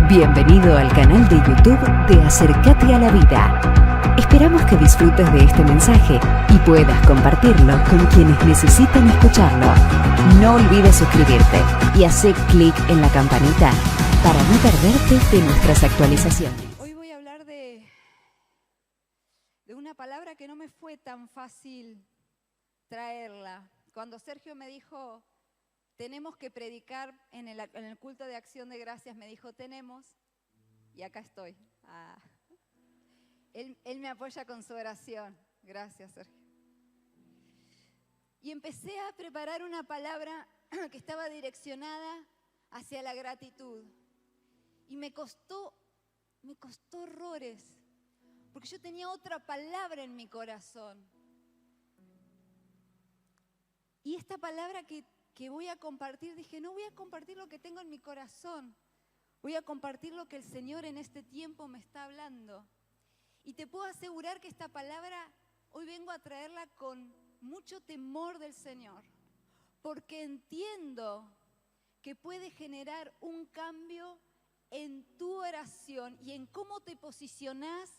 Bienvenido al canal de YouTube de Acercate a la Vida. Esperamos que disfrutes de este mensaje y puedas compartirlo con quienes necesitan escucharlo. No olvides suscribirte y hacer clic en la campanita para no perderte de nuestras actualizaciones. Hoy voy a hablar de una palabra que no me fue tan fácil traerla. Cuando Sergio me dijo, tenemos que predicar en el culto de acción de gracias, me dijo, tenemos, y acá estoy. Él me apoya con su oración. Gracias, Sergio. Y empecé a preparar una palabra que estaba direccionada hacia la gratitud. Y me costó horrores, porque yo tenía otra palabra en mi corazón. Y esta palabra que voy a compartir, dije, no voy a compartir lo que tengo en mi corazón, voy a compartir lo que el Señor en este tiempo me está hablando. Y te puedo asegurar que esta palabra hoy vengo a traerla con mucho temor del Señor, porque entiendo que puede generar un cambio en tu oración y en cómo te posicionás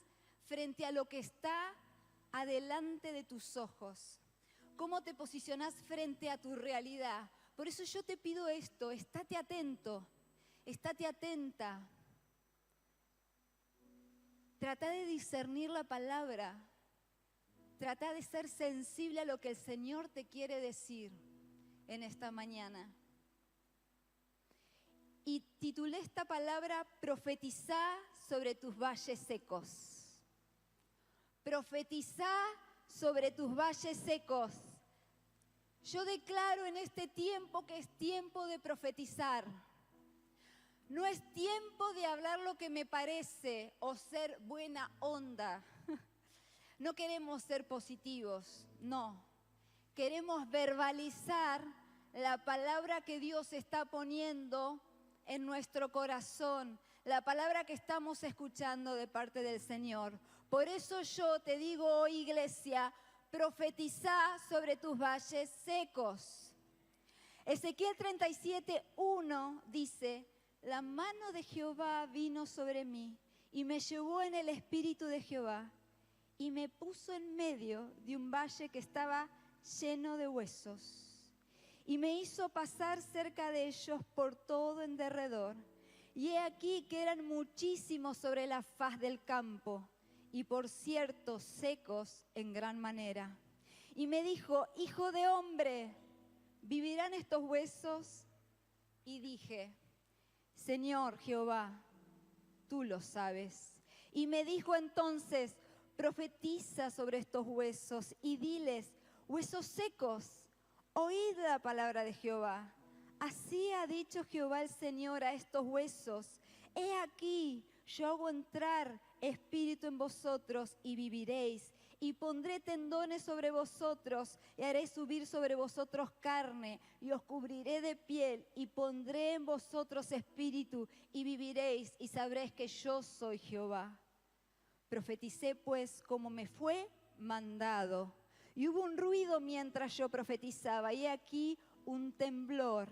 frente a lo que está adelante de tus ojos. Cómo te posicionás frente a tu realidad. Por eso yo te pido esto, estate atento, estate atenta. Trata de discernir la palabra. Trata de ser sensible a lo que el Señor te quiere decir en esta mañana. Y titulé esta palabra, profetizá sobre tus valles secos. Profetizá sobre tus valles secos. Yo declaro en este tiempo que es tiempo de profetizar. No es tiempo de hablar lo que me parece o ser buena onda. No queremos ser positivos, no. Queremos verbalizar la palabra que Dios está poniendo en nuestro corazón, la palabra que estamos escuchando de parte del Señor. Por eso yo te digo hoy, iglesia, profetizá sobre tus valles secos. Ezequiel 37:1 dice, la mano de Jehová vino sobre mí y me llevó en el espíritu de Jehová y me puso en medio de un valle que estaba lleno de huesos y me hizo pasar cerca de ellos por todo en derredor. Y he aquí que eran muchísimos sobre la faz del campo, y por cierto secos en gran manera. Y me dijo, hijo de hombre, ¿vivirán estos huesos? Y dije, Señor Jehová, tú lo sabes. Y me dijo entonces, profetiza sobre estos huesos y diles, huesos secos, oíd la palabra de Jehová. Así ha dicho Jehová el Señor a estos huesos, he aquí, yo hago entrar espíritu en vosotros y viviréis, y pondré tendones sobre vosotros, y haré subir sobre vosotros carne, y os cubriré de piel, y pondré en vosotros espíritu, y viviréis, y sabréis que yo soy Jehová. Profeticé pues como me fue mandado, y hubo un ruido mientras yo profetizaba, y he aquí un temblor,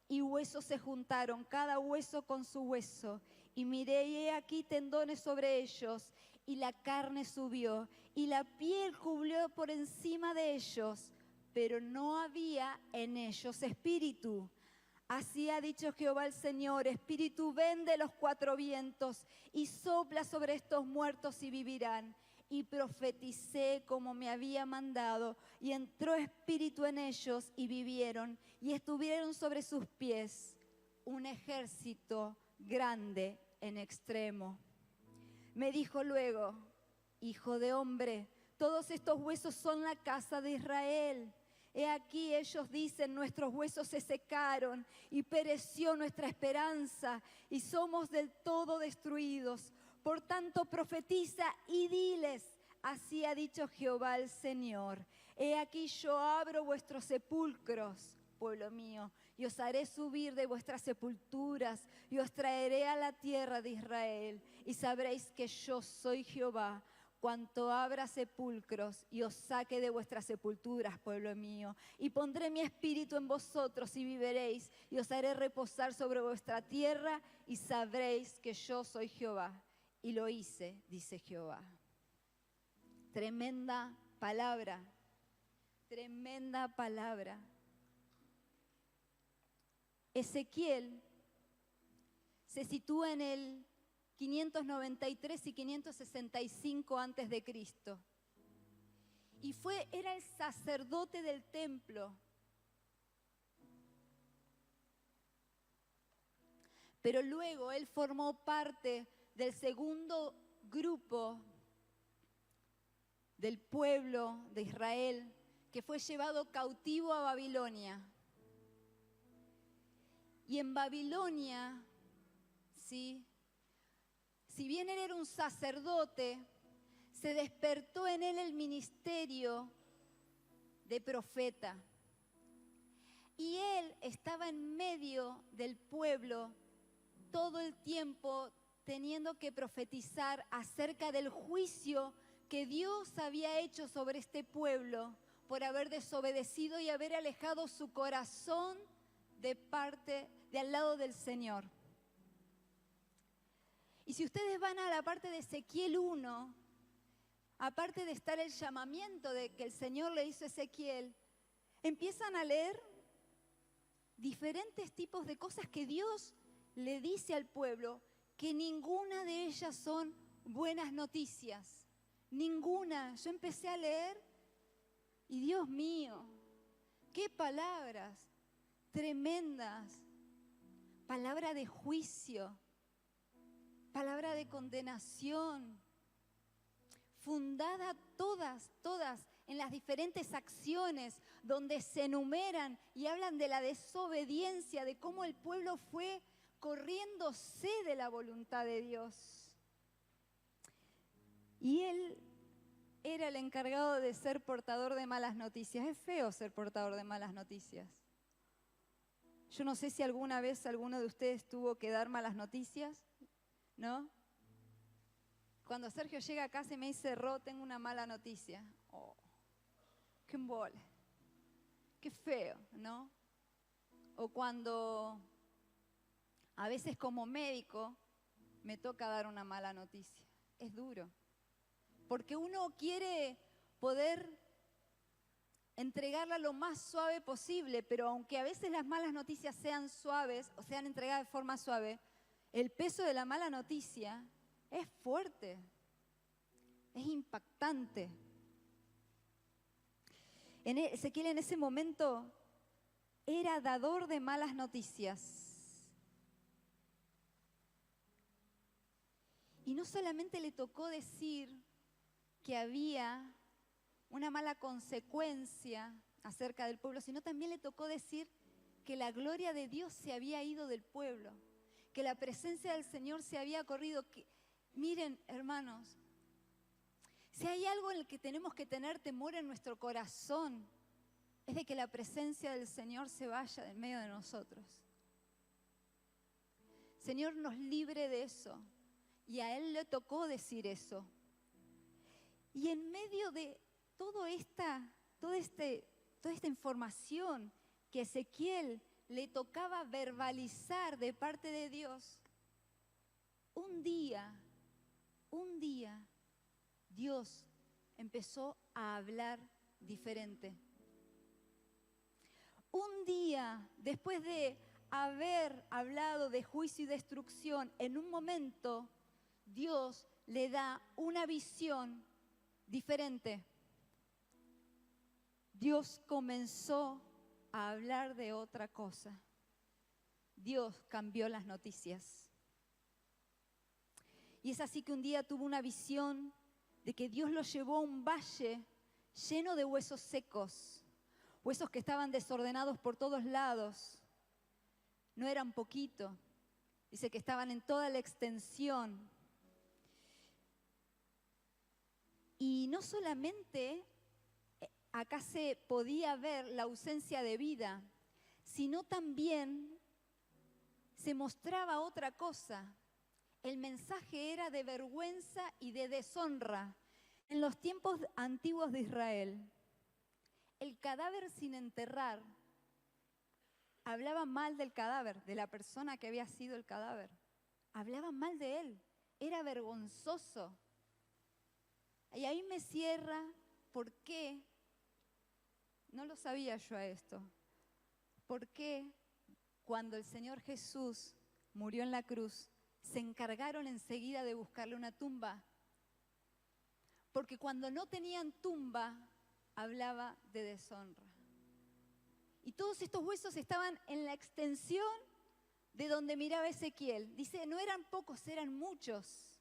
y huesos se juntaron, cada hueso con su hueso, y miré y he aquí tendones sobre ellos, y la carne subió, y la piel cubrió por encima de ellos, pero no había en ellos espíritu. Así ha dicho Jehová el Señor, espíritu ven de los cuatro vientos, y sopla sobre estos muertos y vivirán. Y profeticé como me había mandado, y entró espíritu en ellos, y vivieron, y estuvieron sobre sus pies un ejército grande en extremo. Me dijo luego, hijo de hombre, todos estos huesos son la casa de Israel. He aquí ellos dicen, nuestros huesos se secaron y pereció nuestra esperanza y somos del todo destruidos. Por tanto profetiza y diles, así ha dicho Jehová el Señor. He aquí yo abro vuestros sepulcros, pueblo mío, y os haré subir de vuestras sepulturas, y os traeré a la tierra de Israel, y sabréis que yo soy Jehová, cuanto abra sepulcros y os saque de vuestras sepulturas, pueblo mío. Y pondré mi espíritu en vosotros y viviréis, y os haré reposar sobre vuestra tierra, y sabréis que yo soy Jehová. Y lo hice, dice Jehová. Tremenda palabra, tremenda palabra. Ezequiel se sitúa en el 593 y 565 antes de Cristo. Y era el sacerdote del templo. Pero luego él formó parte del segundo grupo del pueblo de Israel que fue llevado cautivo a Babilonia. Y en Babilonia, ¿sí?, si bien él era un sacerdote, se despertó en él el ministerio de profeta. Y él estaba en medio del pueblo todo el tiempo teniendo que profetizar acerca del juicio que Dios había hecho sobre este pueblo por haber desobedecido y haber alejado su corazón de al lado del Señor. Y si ustedes van a la parte de Ezequiel 1, aparte de estar el llamamiento de que el Señor le hizo a Ezequiel, empiezan a leer diferentes tipos de cosas que Dios le dice al pueblo, que ninguna de ellas son buenas noticias. Ninguna. Yo empecé a leer y Dios mío, qué palabras tremendas. Palabra de juicio, palabra de condenación, fundada todas en las diferentes acciones donde se enumeran y hablan de la desobediencia, de cómo el pueblo fue corriéndose de la voluntad de Dios. Y él era el encargado de ser portador de malas noticias. Es feo ser portador de malas noticias. Yo no sé si alguna vez alguno de ustedes tuvo que dar malas noticias, ¿no? Cuando Sergio llega a casa y me dice, Ro, tengo una mala noticia. Oh, qué embole, qué feo, ¿no? O cuando a veces como médico me toca dar una mala noticia. Es duro, porque uno quiere poder entregarla lo más suave posible, pero aunque a veces las malas noticias sean suaves o sean entregadas de forma suave, el peso de la mala noticia es fuerte, es impactante. Ezequiel en ese momento era dador de malas noticias. Y no solamente le tocó decir que había una mala consecuencia acerca del pueblo, sino también le tocó decir que la gloria de Dios se había ido del pueblo, que la presencia del Señor se había corrido. Miren, hermanos, si hay algo en el que tenemos que tener temor en nuestro corazón, es de que la presencia del Señor se vaya del medio de nosotros. Señor nos libre de eso, y a Él le tocó decir eso. Y en medio de toda esta información que Ezequiel le tocaba verbalizar de parte de Dios, un día, Dios empezó a hablar diferente. Un día, después de haber hablado de juicio y destrucción, en un momento, Dios le da una visión diferente. Dios comenzó a hablar de otra cosa. Dios cambió las noticias. Y es así que un día tuvo una visión de que Dios lo llevó a un valle lleno de huesos secos, huesos que estaban desordenados por todos lados. No eran poquito, dice que estaban en toda la extensión. Y no solamente acá se podía ver la ausencia de vida, sino también se mostraba otra cosa. El mensaje era de vergüenza y de deshonra. En los tiempos antiguos de Israel, el cadáver sin enterrar hablaba mal del cadáver, de la persona que había sido el cadáver. Hablaban mal de él, era vergonzoso. Y ahí me cierra, ¿por qué? No lo sabía yo a esto. ¿Por qué cuando el Señor Jesús murió en la cruz, se encargaron enseguida de buscarle una tumba? Porque cuando no tenían tumba, hablaba de deshonra. Y todos estos huesos estaban en la extensión de donde miraba Ezequiel. Dice, no eran pocos, eran muchos.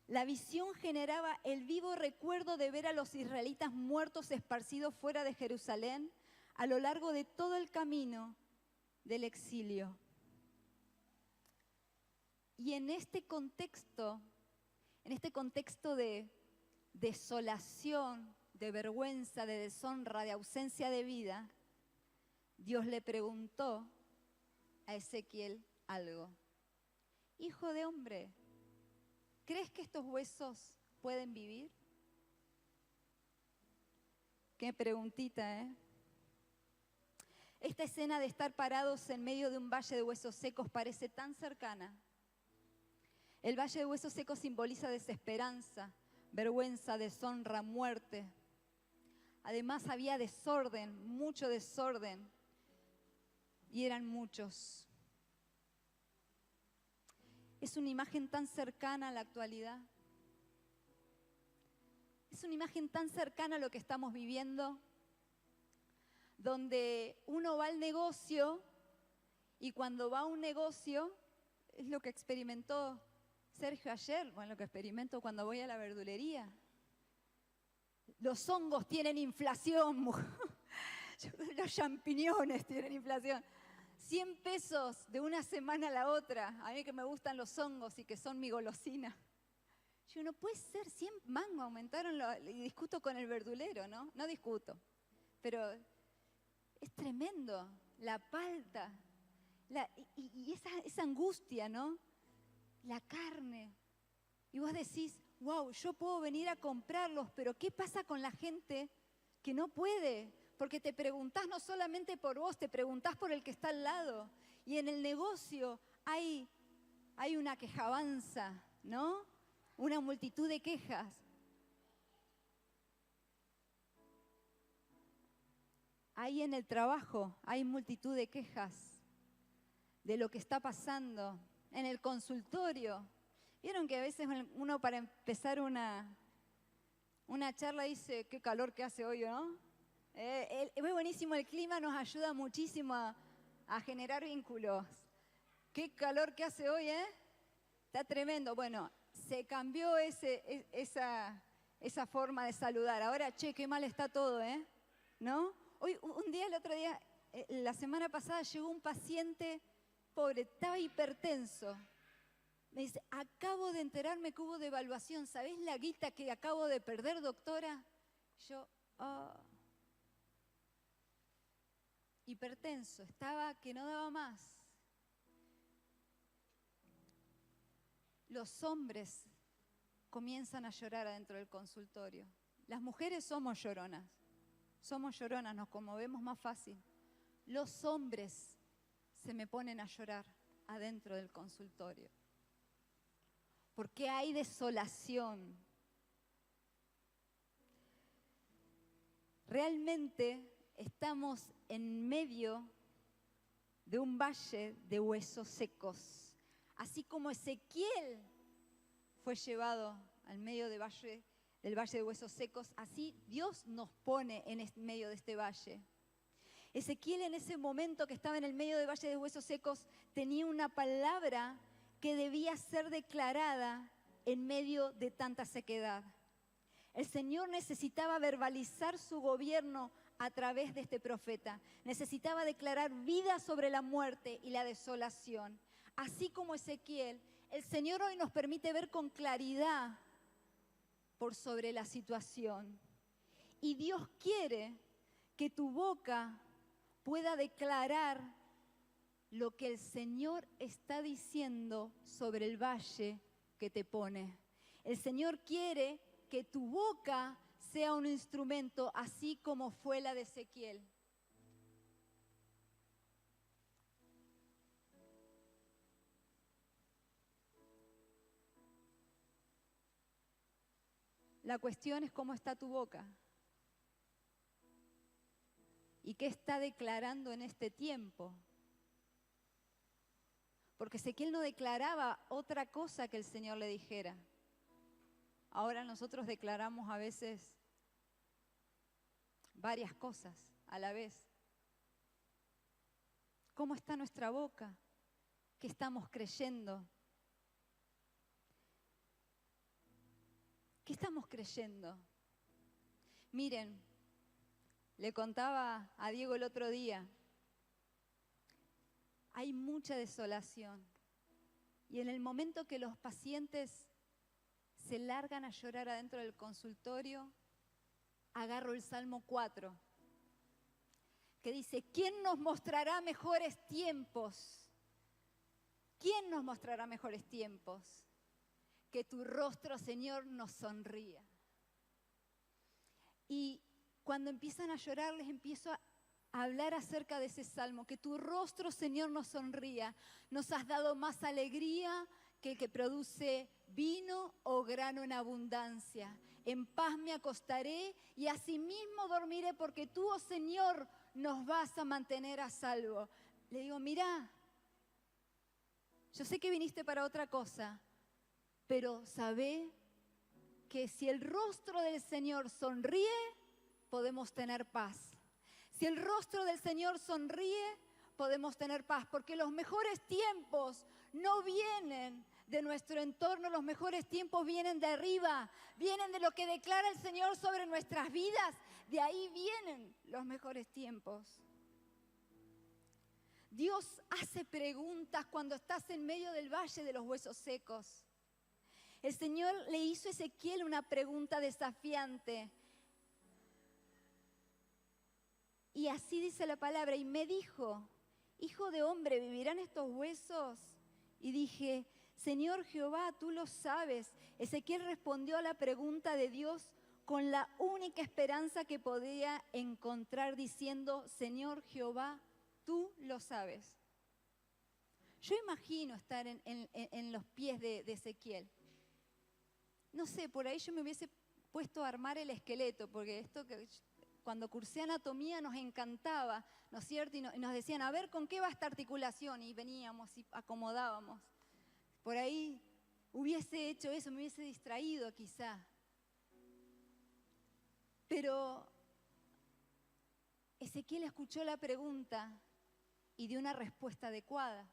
La visión generaba el vivo recuerdo de ver a los israelitas muertos esparcidos fuera de Jerusalén a lo largo de todo el camino del exilio. Y en este contexto de desolación, de vergüenza, de deshonra, de ausencia de vida, Dios le preguntó a Ezequiel algo. Hijo de hombre, ¿crees que estos huesos pueden vivir? Qué preguntita, ¿eh? Esta escena de estar parados en medio de un valle de huesos secos parece tan cercana. El valle de huesos secos simboliza desesperanza, vergüenza, deshonra, muerte. Además había desorden, mucho desorden, y eran muchos. Es una imagen tan cercana a la actualidad. Es una imagen tan cercana a lo que estamos viviendo, donde uno va al negocio y cuando va a un negocio, es lo que experimentó Sergio ayer, bueno, lo que experimento cuando voy a la verdulería. Los hongos tienen inflación, los champiñones tienen inflación. 100 pesos de una semana a la otra, a mí que me gustan los hongos y que son mi golosina. Yo, no puede ser, 100 mangos aumentaron, y discuto con el verdulero, ¿no? No discuto, pero es tremendo, la palta, y esa angustia, ¿no? La carne. Y vos decís, wow, yo puedo venir a comprarlos, pero ¿qué pasa con la gente que no puede? Porque te preguntás no solamente por vos, te preguntás por el que está al lado. Y en el negocio hay una quejabanza, ¿no? Una multitud de quejas. Ahí en el trabajo hay multitud de quejas de lo que está pasando. En el consultorio. ¿Vieron que a veces uno para empezar una charla dice, qué calor que hace hoy, ¿no? Es buenísimo, el clima nos ayuda muchísimo a generar vínculos. Qué calor que hace hoy, ¿eh? Está tremendo. Bueno, se cambió esa forma de saludar. Ahora, che, qué mal está todo, ¿eh? ¿No? Hoy, el otro día, la semana pasada llegó un paciente pobre, estaba hipertenso. Me dice, acabo de enterarme que hubo devaluación. ¿Sabés la guita que acabo de perder, doctora? Yo, hipertenso, estaba que no daba más. Los hombres comienzan a llorar adentro del consultorio. Las mujeres somos lloronas, nos conmovemos más fácil. Los hombres se me ponen a llorar adentro del consultorio. Porque hay desolación. Realmente estamos en medio de un valle de huesos secos. Así como Ezequiel fue llevado al medio del valle de huesos secos, así Dios nos pone en medio de este valle. Ezequiel en ese momento que estaba en el medio del valle de huesos secos tenía una palabra que debía ser declarada en medio de tanta sequedad. El Señor necesitaba verbalizar su gobierno a través de este profeta. Necesitaba declarar vida sobre la muerte y la desolación. Así como Ezequiel, el Señor hoy nos permite ver con claridad por sobre la situación. Y Dios quiere que tu boca pueda declarar lo que el Señor está diciendo sobre el valle que te pone. El Señor quiere que tu boca sea un instrumento, así como fue la de Ezequiel. La cuestión es cómo está tu boca y qué está declarando en este tiempo. Porque Ezequiel no declaraba otra cosa que el Señor le dijera. Ahora nosotros declaramos a veces varias cosas a la vez. ¿Cómo está nuestra boca? ¿Qué estamos creyendo? ¿Qué estamos creyendo? Miren, le contaba a Diego el otro día, hay mucha desolación. Y en el momento que los pacientes se largan a llorar adentro del consultorio, agarro el Salmo 4, que dice, ¿quién nos mostrará mejores tiempos? ¿Quién nos mostrará mejores tiempos? Que tu rostro, Señor, nos sonría. Y cuando empiezan a llorar, les empiezo a hablar acerca de ese salmo, que tu rostro, Señor, nos sonría. Nos has dado más alegría que el que produce vino o grano en abundancia. En paz me acostaré y asimismo dormiré, porque tú, oh Señor, nos vas a mantener a salvo. Le digo, mirá, yo sé que viniste para otra cosa, pero sabé que si el rostro del Señor sonríe, podemos tener paz. Si el rostro del Señor sonríe, podemos tener paz, porque los mejores tiempos no vienen de nuestro entorno, los mejores tiempos vienen de arriba, vienen de lo que declara el Señor sobre nuestras vidas, de ahí vienen los mejores tiempos. Dios hace preguntas cuando estás en medio del valle de los huesos secos. El Señor le hizo a Ezequiel una pregunta desafiante. Y así dice la palabra, y me dijo, hijo de hombre, ¿vivirán estos huesos? Y dije, Señor Jehová, tú lo sabes. Ezequiel respondió a la pregunta de Dios con la única esperanza que podía encontrar, diciendo, Señor Jehová, tú lo sabes. Yo imagino estar en los pies de Ezequiel. No sé, por ahí yo me hubiese puesto a armar el esqueleto, porque esto que cuando cursé anatomía nos encantaba, ¿no es cierto? Y nos decían, a ver, ¿con qué va esta articulación? Y veníamos y acomodábamos. Por ahí hubiese hecho eso, me hubiese distraído quizá. Pero Ezequiel escuchó la pregunta y dio una respuesta adecuada.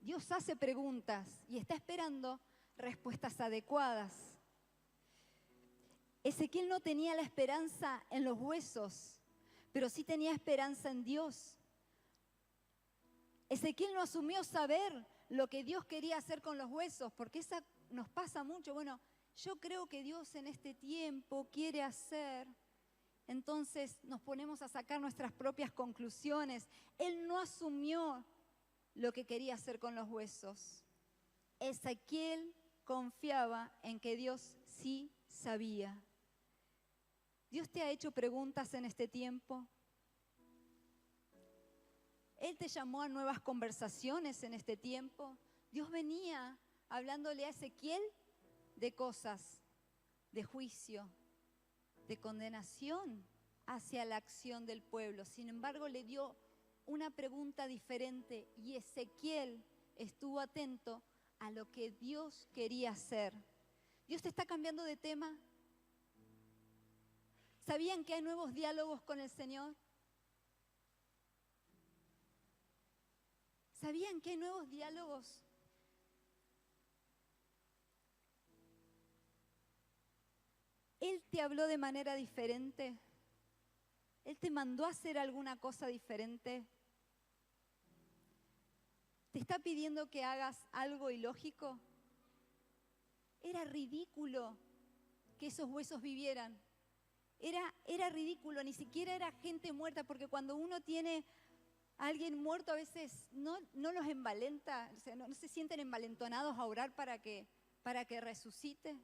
Dios hace preguntas y está esperando respuestas adecuadas. Ezequiel no tenía la esperanza en los huesos, pero sí tenía esperanza en Dios. Ezequiel no asumió saber lo que Dios quería hacer con los huesos, porque eso nos pasa mucho. Bueno, yo creo que Dios en este tiempo quiere hacer, entonces nos ponemos a sacar nuestras propias conclusiones. Él no asumió lo que quería hacer con los huesos. Ezequiel confiaba en que Dios sí sabía. ¿Dios te ha hecho preguntas en este tiempo? ¿Él te llamó a nuevas conversaciones en este tiempo? Dios venía hablándole a Ezequiel de cosas, de juicio, de condenación hacia la acción del pueblo. Sin embargo, le dio una pregunta diferente y Ezequiel estuvo atento a lo que Dios quería hacer. ¿Dios te está cambiando de tema? ¿Sabían que hay nuevos diálogos con el Señor? ¿Sabían que hay nuevos diálogos? Él te habló de manera diferente. Él te mandó a hacer alguna cosa diferente. ¿Te está pidiendo que hagas algo ilógico? Era ridículo que esos huesos vivieran. Era ridículo, ni siquiera era gente muerta, porque cuando uno tiene a alguien muerto a veces no los envalenta, o sea, no se sienten envalentonados a orar para que resucite.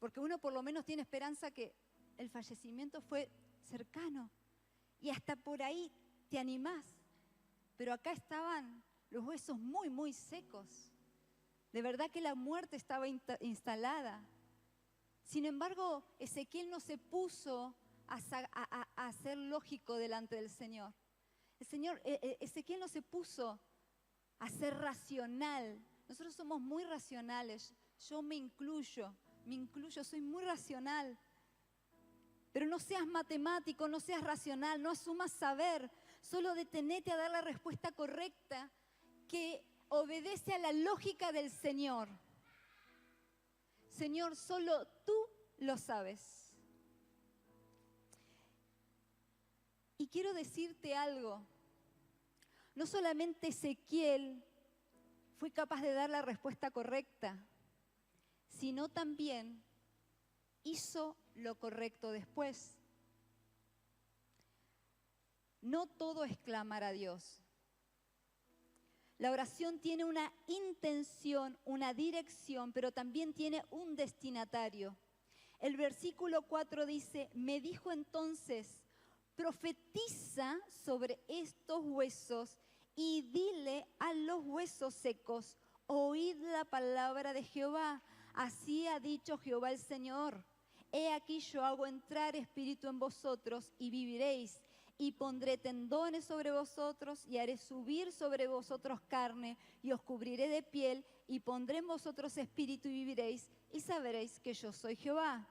porque uno por lo menos tiene esperanza que el fallecimiento fue cercano y hasta por ahí te animás. Pero acá estaban los huesos muy, muy secos. De verdad que la muerte estaba instalada. Sin embargo, Ezequiel no se puso a ser lógico delante del Señor. Ezequiel no se puso a ser racional. Nosotros somos muy racionales. Yo me incluyo, soy muy racional. Pero no seas matemático, no seas racional, no asumas saber. Solo detenete a dar la respuesta correcta que obedece a la lógica del Señor. Señor, solo tú lo sabes. Y quiero decirte algo. No solamente Ezequiel fue capaz de dar la respuesta correcta, sino también hizo lo correcto después. No todo es clamar a Dios. La oración tiene una intención, una dirección, pero también tiene un destinatario. El versículo 4 dice, me dijo entonces, profetiza sobre estos huesos y dile a los huesos secos, oíd la palabra de Jehová. Así ha dicho Jehová el Señor. He aquí yo hago entrar espíritu en vosotros y viviréis. Y pondré tendones sobre vosotros y haré subir sobre vosotros carne y os cubriré de piel y pondré en vosotros espíritu y viviréis y sabréis que yo soy Jehová.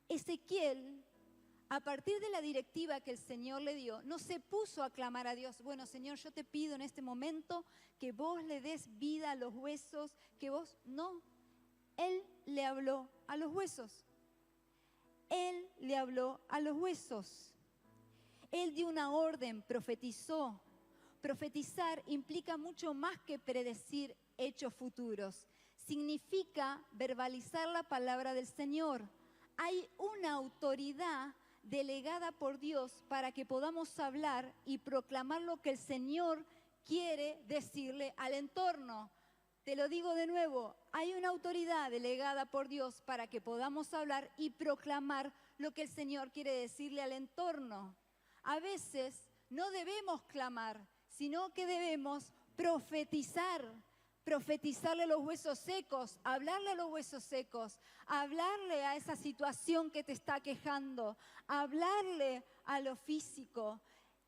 Ezequiel, a partir de la directiva que el Señor le dio, no se puso a clamar a Dios, bueno Señor, yo te pido en este momento que vos le des vida a los huesos, que vos, no. Él le habló a los huesos. Él le habló a los huesos. Él dio una orden, profetizó. Profetizar implica mucho más que predecir hechos futuros. Significa verbalizar la palabra del Señor. Hay una autoridad delegada por Dios para que podamos hablar y proclamar lo que el Señor quiere decirle al entorno. Te lo digo de nuevo, hay una autoridad delegada por Dios para que podamos hablar y proclamar lo que el Señor quiere decirle al entorno. A veces no debemos clamar, sino que debemos profetizar. Profetizarle a los huesos secos, hablarle a los huesos secos, hablarle a esa situación que te está quejando, hablarle a lo físico.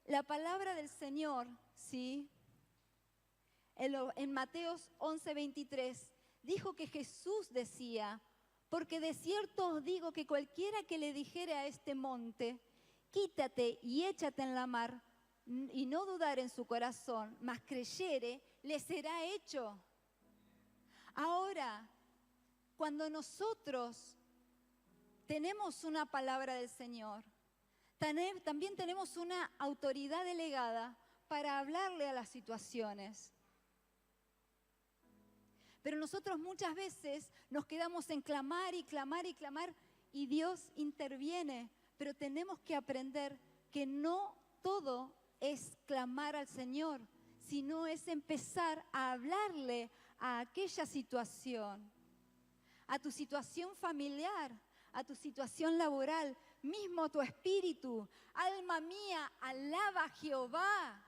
La palabra del Señor, ¿sí? En Mateos 11:23, dijo que Jesús decía, porque de cierto os digo que cualquiera que le dijere a este monte, quítate y échate en la mar, y no dudar en su corazón, mas creyere, le será hecho. Ahora, cuando nosotros tenemos una palabra del Señor, también tenemos una autoridad delegada para hablarle a las situaciones. Pero nosotros muchas veces nos quedamos en clamar y clamar y clamar y Dios interviene. Pero tenemos que aprender que no todo es clamar al Señor, sino es empezar a hablarle a aquella situación, a tu situación familiar, a tu situación laboral, mismo tu espíritu. Alma mía, alaba a Jehová.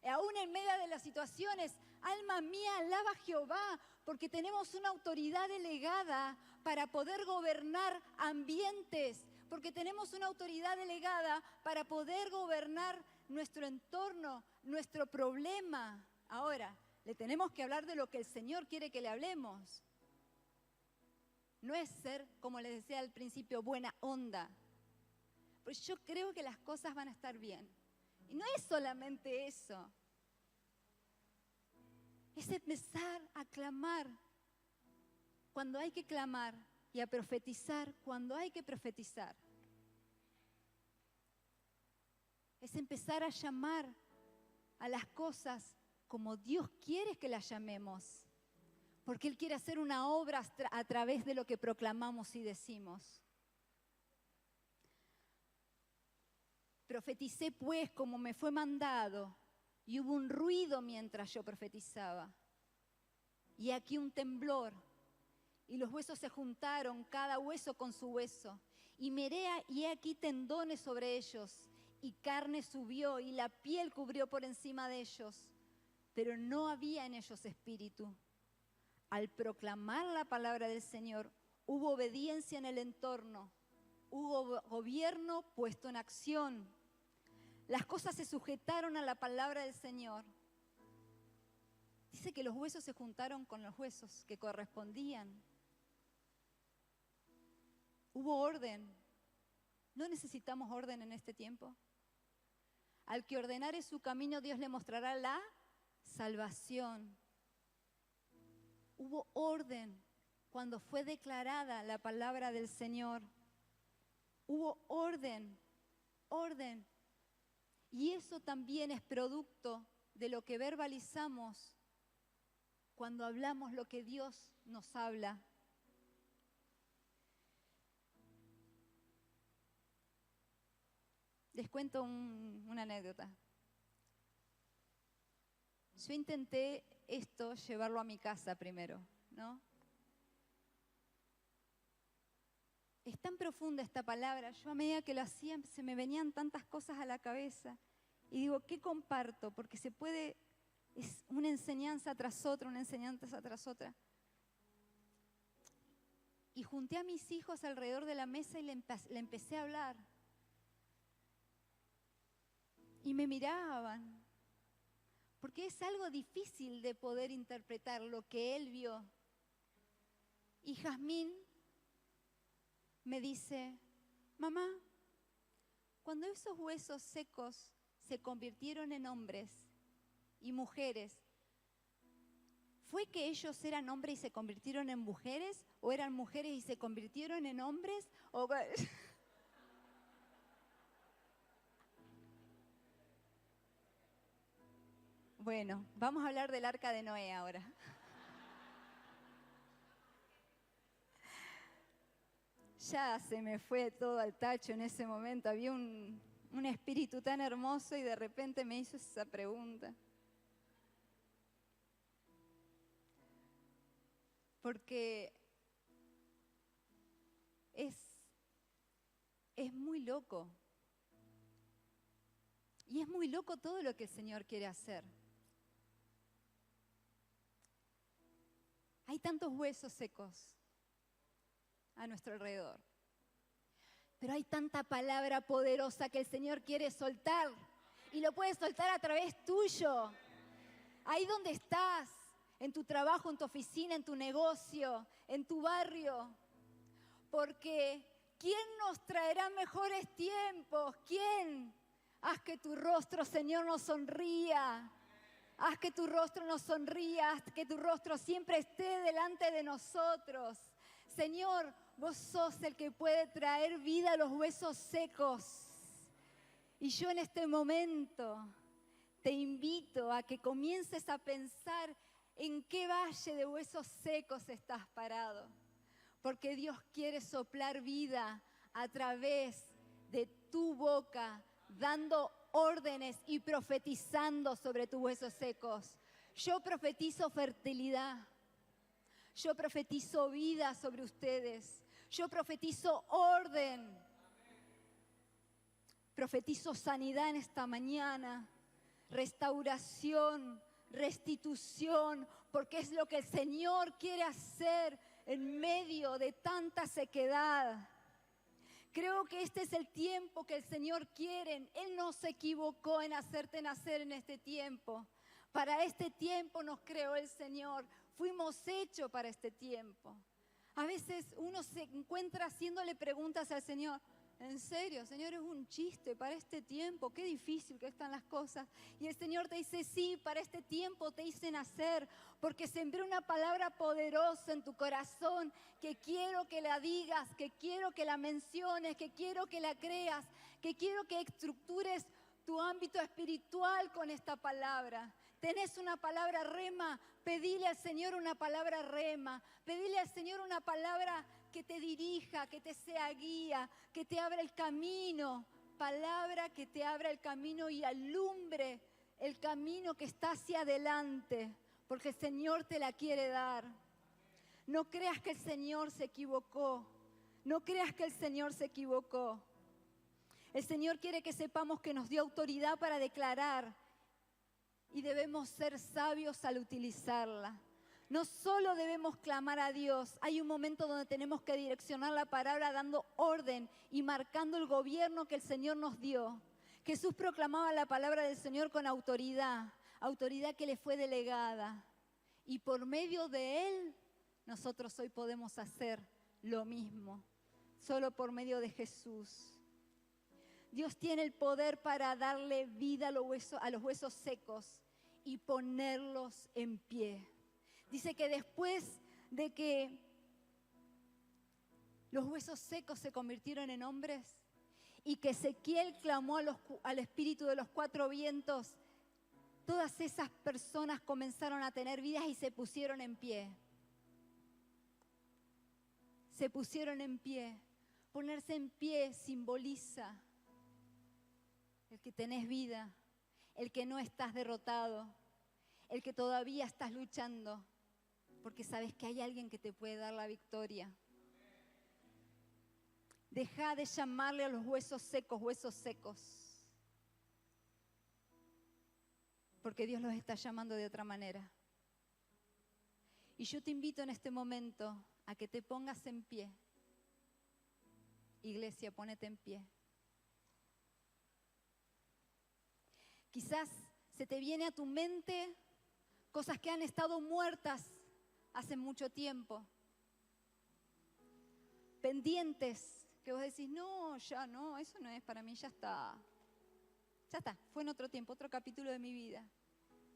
Aún en medio de las situaciones, alma mía, alaba a Jehová, porque tenemos una autoridad delegada para poder gobernar ambientes, porque tenemos una autoridad delegada para poder gobernar nuestro entorno, nuestro problema. Ahora, le tenemos que hablar de lo que el Señor quiere que le hablemos. No es ser, como les decía al principio, buena onda. Pues yo creo que las cosas van a estar bien. Y no es solamente eso. Es empezar a clamar cuando hay que clamar y a profetizar cuando hay que profetizar. Es empezar a llamar a las cosas como Dios quiere que las llamemos. Porque Él quiere hacer una obra a través de lo que proclamamos y decimos. Profeticé pues como me fue mandado, y hubo un ruido mientras yo profetizaba. Y aquí un temblor, y los huesos se juntaron, cada hueso con su hueso. Y miré, y he aquí tendones sobre ellos, y carne subió, y la piel cubrió por encima de ellos, pero no había en ellos espíritu. Al proclamar la palabra del Señor, hubo obediencia en el entorno, hubo gobierno puesto en acción. Las cosas se sujetaron a la palabra del Señor. Dice que los huesos se juntaron con los huesos que correspondían. Hubo orden. ¿No necesitamos orden en este tiempo? Al que ordenare su camino, Dios le mostrará la salvación. Hubo orden cuando fue declarada la palabra del Señor. Hubo orden, orden. Y eso también es producto de lo que verbalizamos cuando hablamos lo que Dios nos habla. Les cuento una anécdota. Yo intenté esto llevarlo a mi casa primero, ¿no? Es tan profunda esta palabra. Yo a medida que lo hacía se me venían tantas cosas a la cabeza. Y digo, ¿qué comparto? Porque se puede, es una enseñanza tras otra, una enseñanza tras otra. Y junté a mis hijos alrededor de la mesa y le empecé a hablar. Y me miraban, porque es algo difícil de poder interpretar lo que él vio. Y Jazmín me dice, mamá, cuando esos huesos secos se convirtieron en hombres y mujeres, ¿fue que ellos eran hombres y se convirtieron en mujeres? ¿O eran mujeres y se convirtieron en hombres? ¿O... Bueno, vamos a hablar del arca de Noé ahora. Ya se me fue todo al tacho en ese momento. Había un espíritu tan hermoso y de repente me hizo esa pregunta. Porque es muy loco. Y es muy loco todo lo que el Señor quiere hacer. Hay tantos huesos secos a nuestro alrededor. Pero hay tanta palabra poderosa que el Señor quiere soltar. Y lo puede soltar a través tuyo. Ahí donde estás, en tu trabajo, en tu oficina, en tu negocio, en tu barrio. Porque ¿quién nos traerá mejores tiempos? ¿Quién? Haz que tu rostro, Señor, nos sonría. Haz que tu rostro nos sonría, haz que tu rostro siempre esté delante de nosotros. Señor, vos sos el que puede traer vida a los huesos secos. Y yo en este momento te invito a que comiences a pensar en qué valle de huesos secos estás parado. Porque Dios quiere soplar vida a través de tu boca, dando órdenes y profetizando sobre tus huesos secos. Yo profetizo fertilidad. Yo profetizo vida sobre ustedes. Yo profetizo orden. Profetizo sanidad en esta mañana. Restauración, restitución, porque es lo que el Señor quiere hacer en medio de tanta sequedad. Creo que este es el tiempo que el Señor quiere. Él no se equivocó en hacerte nacer en este tiempo. Para este tiempo nos creó el Señor. Fuimos hechos para este tiempo. A veces uno se encuentra haciéndole preguntas al Señor. En serio, Señor, es un chiste para este tiempo. Qué difícil que están las cosas. Y el Señor te dice, sí, para este tiempo te hice nacer. Porque sembré una palabra poderosa en tu corazón. Que quiero que la digas, que quiero que la menciones, que quiero que la creas. Que quiero que estructures tu ámbito espiritual con esta palabra. Tenés una palabra rema, pedile al Señor una palabra rema. Pedile al Señor una palabra que te dirija, que te sea guía, que te abra el camino. Palabra que te abra el camino y alumbre el camino que está hacia adelante, porque el Señor te la quiere dar. No creas que el Señor se equivocó. No creas que el Señor se equivocó. El Señor quiere que sepamos que nos dio autoridad para declarar y debemos ser sabios al utilizarla. No solo debemos clamar a Dios, hay un momento donde tenemos que direccionar la palabra dando orden y marcando el gobierno que el Señor nos dio. Jesús proclamaba la palabra del Señor con autoridad, autoridad que le fue delegada. Y por medio de Él, nosotros hoy podemos hacer lo mismo, solo por medio de Jesús. Dios tiene el poder para darle vida a los huesos secos y ponerlos en pie. Dice que después de que los huesos secos se convirtieron en hombres y que Ezequiel clamó al espíritu de los 4 vientos, todas esas personas comenzaron a tener vidas y se pusieron en pie. Se pusieron en pie. Ponerse en pie simboliza el que tenés vida, el que no estás derrotado, el que todavía estás luchando, porque sabes que hay alguien que te puede dar la victoria. Deja de llamarle a los huesos secos, porque Dios los está llamando de otra manera. Y yo te invito en este momento a que te pongas en pie. Iglesia, ponete en pie. Quizás se te viene a tu mente cosas que han estado muertas hace mucho tiempo. Pendientes, que vos decís, no, ya no, eso no es para mí, ya está. Ya está, fue en otro tiempo, otro capítulo de mi vida.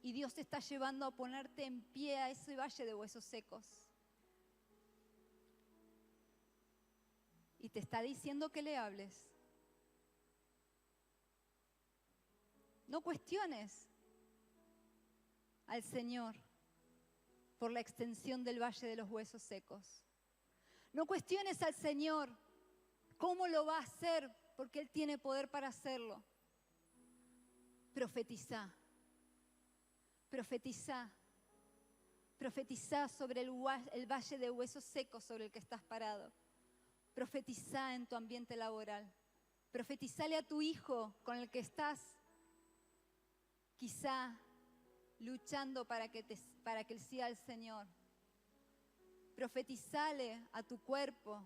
Y Dios te está llevando a ponerte en pie a ese valle de huesos secos. Y te está diciendo que le hables. No cuestiones al Señor por la extensión del valle de los huesos secos. No cuestiones al Señor cómo lo va a hacer, porque Él tiene poder para hacerlo. Profetiza. Profetiza. Profetiza sobre el valle de huesos secos sobre el que estás parado. Profetiza en tu ambiente laboral. Profetizale a tu hijo con el que estás quizá luchando para que él siga al Señor. Profetizale a tu cuerpo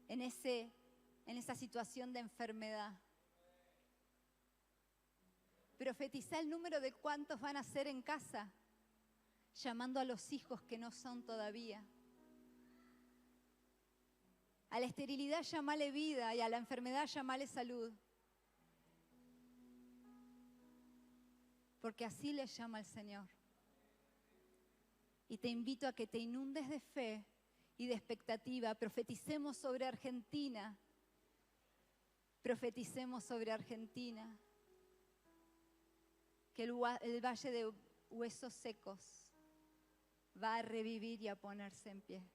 en esa situación de enfermedad. Profetiza el número de cuántos van a ser en casa, llamando a los hijos que no son todavía. A la esterilidad llamale vida y a la enfermedad llamale salud. Porque así le llama el Señor. Y te invito a que te inundes de fe y de expectativa. Profeticemos sobre Argentina. Profeticemos sobre Argentina. Que el valle de huesos secos va a revivir y a ponerse en pie.